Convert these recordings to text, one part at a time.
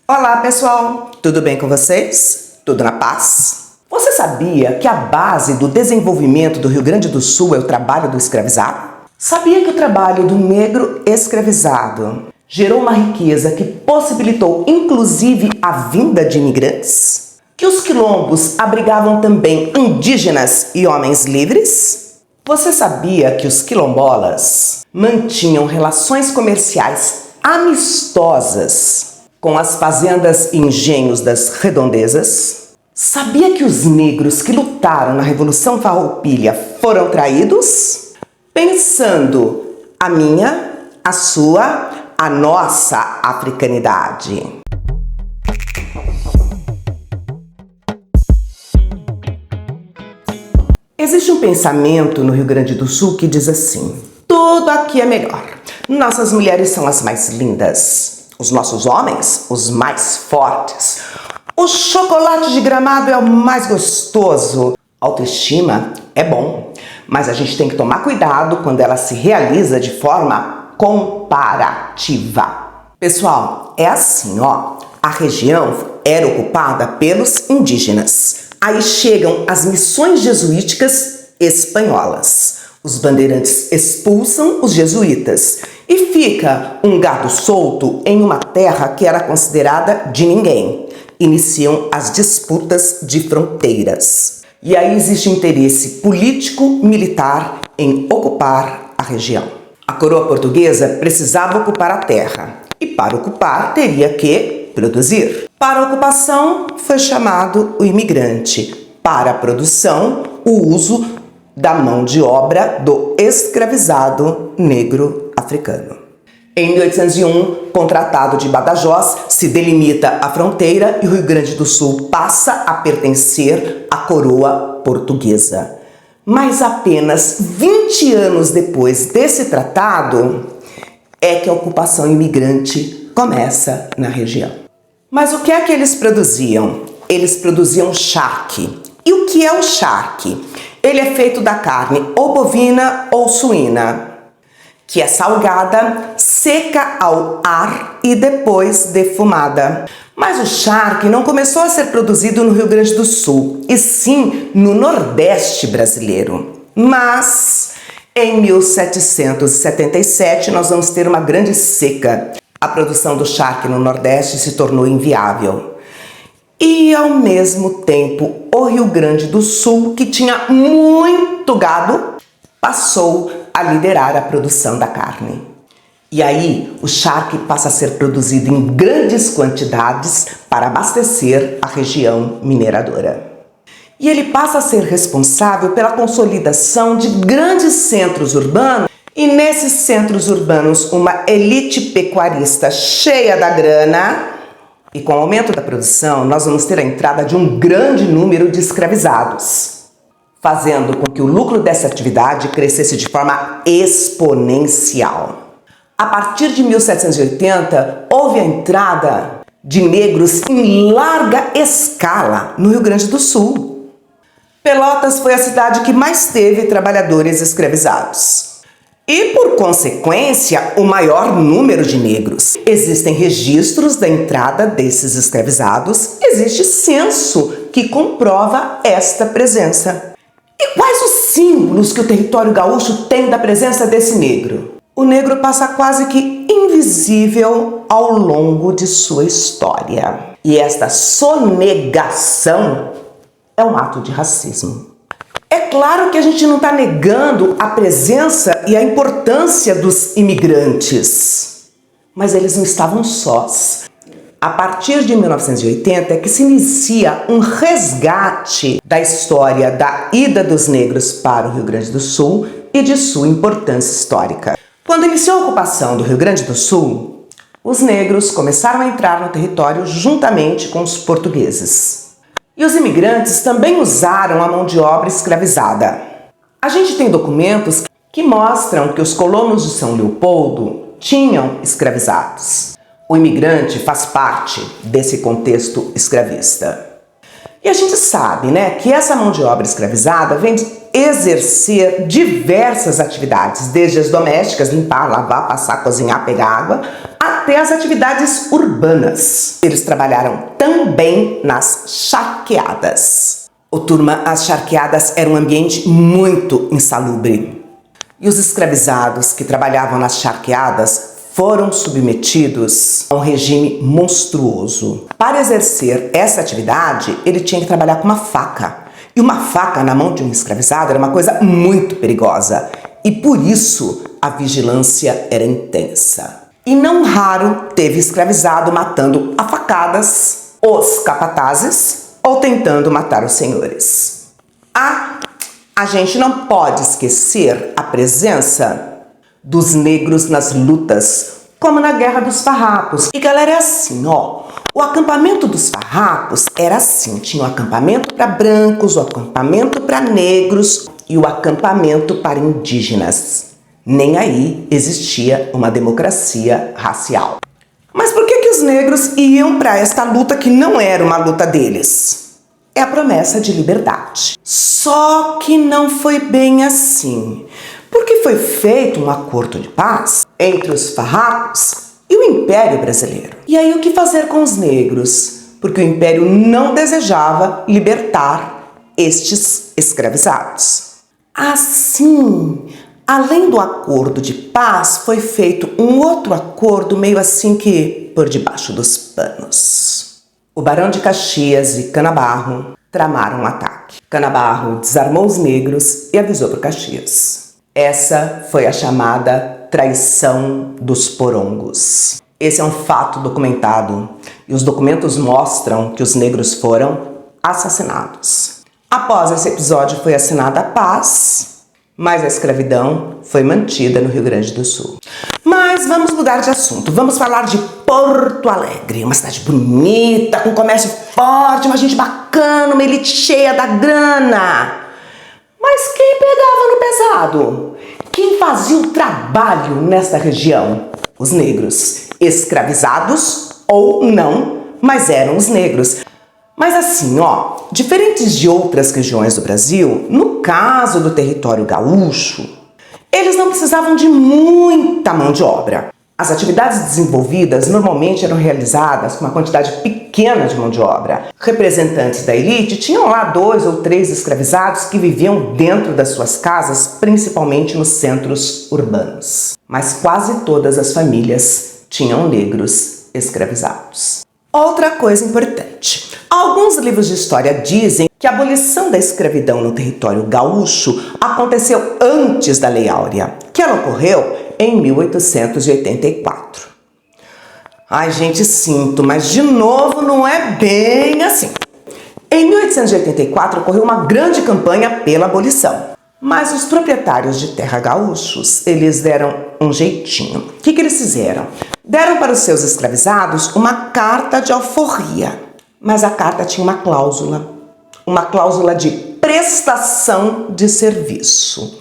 Olá pessoal, tudo bem com vocês? Tudo na paz? Você sabia que a base do desenvolvimento do Rio Grande do Sul é o trabalho do escravizado? Sabia que o trabalho do negro escravizado gerou uma riqueza que possibilitou inclusive a vinda de imigrantes? Que os quilombos abrigavam também indígenas e homens livres? Você sabia que os quilombolas mantinham relações comerciais amistosas com as fazendas e engenhos das redondezas? Sabia que os negros que lutaram na Revolução Farroupilha foram traídos? Pensando a minha, a sua, a nossa africanidade. Existe um pensamento no Rio Grande do Sul que diz assim: tudo aqui é melhor. Nossas mulheres são as mais lindas. Os nossos homens, os mais fortes. O chocolate de Gramado é o mais gostoso. Autoestima é bom, mas a gente tem que tomar cuidado quando ela se realiza de forma comparativa. Pessoal, é assim, ó. A região era ocupada pelos indígenas. Aí chegam as missões jesuíticas espanholas. Os bandeirantes expulsam os jesuítas e fica um gado solto em uma terra que era considerada de ninguém. Iniciam as disputas de fronteiras. E aí existe interesse político-militar em ocupar a região. A coroa portuguesa precisava ocupar a terra e para ocupar teria que produzir. Para a ocupação foi chamado o imigrante. Para a produção, o uso da mão de obra do escravizado negro africano. Em 1801, com o Tratado de Badajoz, se delimita a fronteira e o Rio Grande do Sul passa a pertencer à coroa portuguesa. Mas apenas 20 anos depois desse tratado é que a ocupação imigrante começa na região. Mas o que é que eles produziam? Eles produziam charque. E o que é o charque? Ele é feito da carne ou bovina ou suína, que é salgada, seca ao ar e depois defumada. Mas o charque não começou a ser produzido no Rio Grande do Sul, e sim no Nordeste brasileiro. Mas em 1777 nós vamos ter uma grande seca. A produção do charque no Nordeste se tornou inviável. E ao mesmo tempo, o Rio Grande do Sul, que tinha muito gado, passou a liderar a produção da carne. E aí, o charque passa a ser produzido em grandes quantidades para abastecer a região mineradora. E ele passa a ser responsável pela consolidação de grandes centros urbanos, e nesses centros urbanos uma elite pecuarista cheia da grana. E com o aumento da produção, nós vamos ter a entrada de um grande número de escravizados, fazendo com que o lucro dessa atividade crescesse de forma exponencial. A partir de 1780, houve a entrada de negros em larga escala no Rio Grande do Sul. Pelotas foi a cidade que mais teve trabalhadores escravizados. E, por consequência, o maior número de negros. Existem registros da entrada desses escravizados, existe censo que comprova esta presença. E quais os símbolos que o território gaúcho tem da presença desse negro? O negro passa quase que invisível ao longo de sua história. E esta sonegação é um ato de racismo. É claro que a gente não está negando a presença e a importância dos imigrantes, mas eles não estavam sós. A partir de 1980 é que se inicia um resgate da história da ida dos negros para o Rio Grande do Sul e de sua importância histórica. Quando iniciou a ocupação do Rio Grande do Sul, os negros começaram a entrar no território juntamente com os portugueses. E os imigrantes também usaram a mão de obra escravizada. A gente tem documentos que mostram que os colonos de São Leopoldo tinham escravizados. O imigrante faz parte desse contexto escravista. E a gente sabe, né, que essa mão de obra escravizada vem de exercer diversas atividades, desde as domésticas, limpar, lavar, passar, cozinhar, pegar água, até as atividades urbanas. Eles trabalharam também nas charqueadas. Ô turma, as charqueadas eram um ambiente muito insalubre. E os escravizados que trabalhavam nas charqueadas foram submetidos a um regime monstruoso. Para exercer essa atividade, ele tinha que trabalhar com uma faca. E uma faca na mão de um escravizado era uma coisa muito perigosa. E por isso a vigilância era intensa. E não raro teve escravizado matando a facadas os capatazes ou tentando matar os senhores. A gente não pode esquecer a presença dos negros nas lutas, como na Guerra dos Farrapos. E galera, é assim, ó, o acampamento dos farrapos era assim, tinha o acampamento para brancos, o acampamento para negros e o acampamento para indígenas. Nem aí existia uma democracia racial. Mas por que os negros iam para esta luta que não era uma luta deles? É a promessa de liberdade. Só que não foi bem assim, porque foi feito um acordo de paz entre os farrapos e o Império Brasileiro. E aí o que fazer com os negros? Porque o Império não desejava libertar estes escravizados. Assim, além do acordo de paz, foi feito um outro acordo meio assim que por debaixo dos panos. O Barão de Caxias e Canabarro tramaram um ataque. Canabarro desarmou os negros e avisou para Caxias. Essa foi a chamada traição dos porongos. Esse é um fato documentado e os documentos mostram que os negros foram assassinados. Após esse episódio foi assinada a paz, mas a escravidão foi mantida no Rio Grande do Sul. Mas vamos mudar de assunto. Vamos falar de Porto Alegre, uma cidade bonita, com comércio forte, uma gente bacana, uma elite cheia da grana. Mas quem pegava no pesado? Quem fazia o trabalho nesta região? Os negros, escravizados ou não, mas eram os negros. Mas assim, ó, diferentes de outras regiões do Brasil, no caso do território gaúcho, eles não precisavam de muita mão de obra. As atividades desenvolvidas normalmente eram realizadas com uma quantidade pequena de mão de obra. Representantes da elite tinham lá 2 ou 3 escravizados que viviam dentro das suas casas, principalmente nos centros urbanos. Mas quase todas as famílias tinham negros escravizados. Outra coisa importante. Alguns livros de história dizem que a abolição da escravidão no território gaúcho aconteceu antes da Lei Áurea, que ela ocorreu em 1884. Ai, gente, sinto, mas de novo não é bem assim. Em 1884 ocorreu uma grande campanha pela abolição, mas os proprietários de terra gaúchos, eles deram um jeitinho. O que eles fizeram? Deram para os seus escravizados uma carta de alforria, mas a carta tinha uma cláusula de prestação de serviço.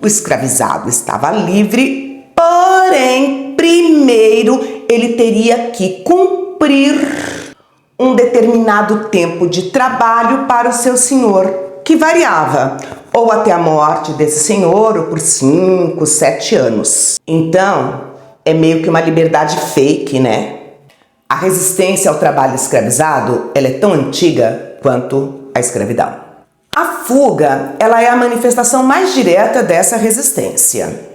O escravizado estava livre, porém, primeiro ele teria que cumprir um determinado tempo de trabalho para o seu senhor, que variava ou até a morte desse senhor, ou por 5, 7 anos. Então, é meio que uma liberdade fake, né? A resistência ao trabalho escravizado, ela é tão antiga quanto a escravidão. A fuga, ela é a manifestação mais direta dessa resistência.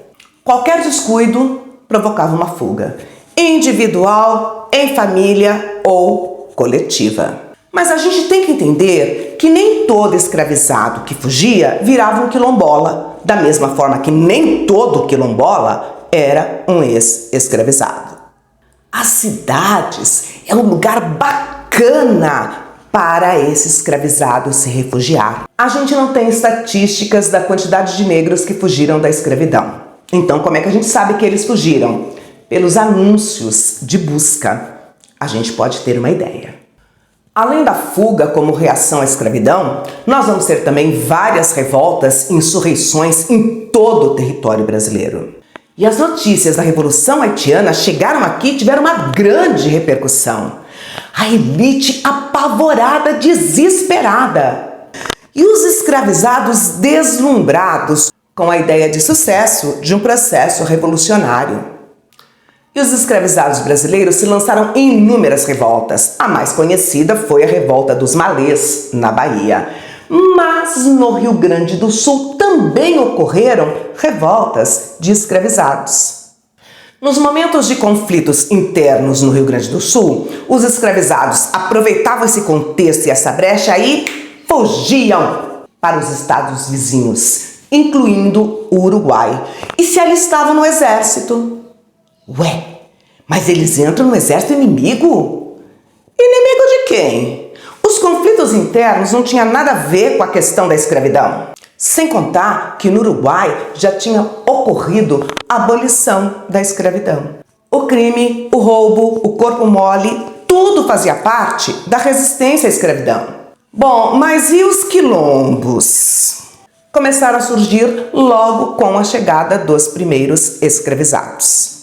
Qualquer descuido provocava uma fuga, individual, em família ou coletiva. Mas a gente tem que entender que nem todo escravizado que fugia virava um quilombola, da mesma forma que nem todo quilombola era um ex-escravizado. As cidades é um lugar bacana para esse escravizado se refugiar. A gente não tem estatísticas da quantidade de negros que fugiram da escravidão. Então, como é que a gente sabe que eles fugiram? Pelos anúncios de busca. A gente pode ter uma ideia. Além da fuga como reação à escravidão, nós vamos ter também várias revoltas e insurreições em todo o território brasileiro. E as notícias da Revolução Haitiana chegaram aqui e tiveram uma grande repercussão. A elite apavorada, desesperada. E os escravizados deslumbrados com a ideia de sucesso de um processo revolucionário. E os escravizados brasileiros se lançaram em inúmeras revoltas. A mais conhecida foi a Revolta dos Malês, na Bahia. Mas no Rio Grande do Sul também ocorreram revoltas de escravizados. Nos momentos de conflitos internos no Rio Grande do Sul, os escravizados aproveitavam esse contexto e essa brecha e fugiam para os estados vizinhos, incluindo o Uruguai, e se alistavam no exército. Ué, mas eles entram no exército inimigo? Inimigo de quem? Os conflitos internos não tinham nada a ver com a questão da escravidão. Sem contar que no Uruguai já tinha ocorrido a abolição da escravidão. O crime, o roubo, o corpo mole, tudo fazia parte da resistência à escravidão. Bom, mas e os quilombos? Começaram a surgir logo com a chegada dos primeiros escravizados.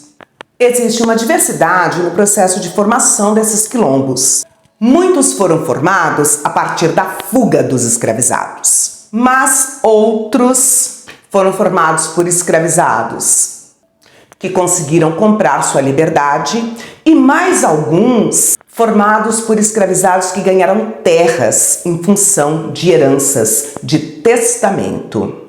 Existe uma diversidade no processo de formação desses quilombos. Muitos foram formados a partir da fuga dos escravizados, mas outros foram formados por escravizados que conseguiram comprar sua liberdade e mais alguns formados por escravizados que ganharam terras em função de heranças de testamento.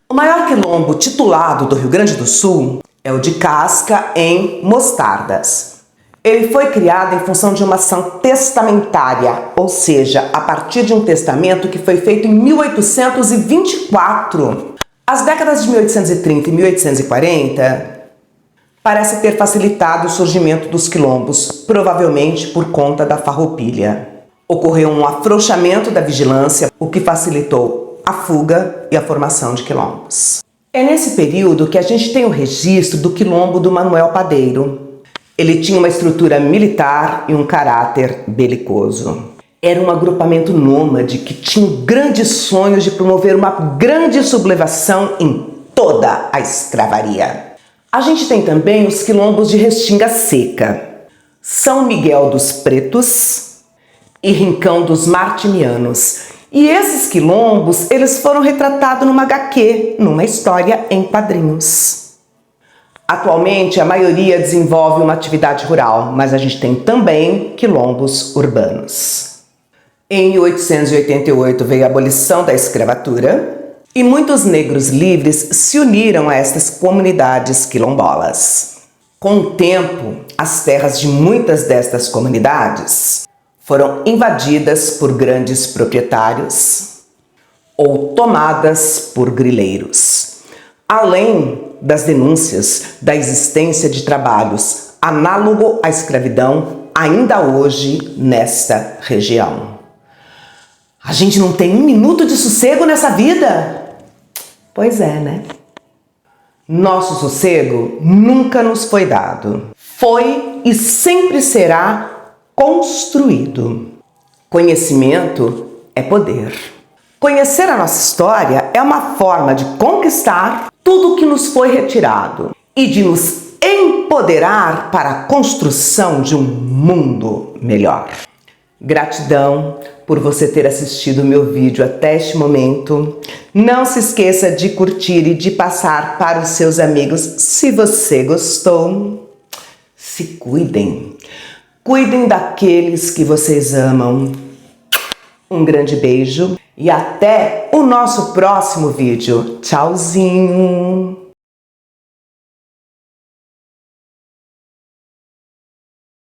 O maior quilombo titulado do Rio Grande do Sul é o de Casca, em Mostardas. Ele foi criado em função de uma ação testamentária, ou seja, a partir de um testamento que foi feito em 1824. As décadas de 1830 e 1840 parece ter facilitado o surgimento dos quilombos, provavelmente por conta da farroupilha. Ocorreu um afrouxamento da vigilância, o que facilitou a fuga e a formação de quilombos. É nesse período que a gente tem o registro do quilombo do Manuel Padeiro. Ele tinha uma estrutura militar e um caráter belicoso. Era um agrupamento nômade que tinha grandes sonhos de promover uma grande sublevação em toda a escravaria. A gente tem também os quilombos de Restinga Seca, São Miguel dos Pretos e Rincão dos Martinianos. E esses quilombos, eles foram retratados numa HQ, numa história em quadrinhos. Atualmente, a maioria desenvolve uma atividade rural, mas a gente tem também quilombos urbanos. Em 1888 veio a abolição da escravatura e muitos negros livres se uniram a estas comunidades quilombolas. Com o tempo, as terras de muitas destas comunidades foram invadidas por grandes proprietários ou tomadas por grileiros, além das denúncias da existência de trabalhos análogo à escravidão ainda hoje nesta região. A gente não tem um minuto de sossego nessa vida? Pois é, né? Nosso sossego nunca nos foi dado. Foi e sempre será construído. Conhecimento é poder. Conhecer a nossa história é uma forma de conquistar tudo que nos foi retirado e de nos empoderar para a construção de um mundo melhor. Gratidão por você ter assistido o meu vídeo até este momento. Não se esqueça de curtir e de passar para os seus amigos se você gostou. Se cuidem. Cuidem daqueles que vocês amam. Um grande beijo e até o nosso próximo vídeo. Tchauzinho!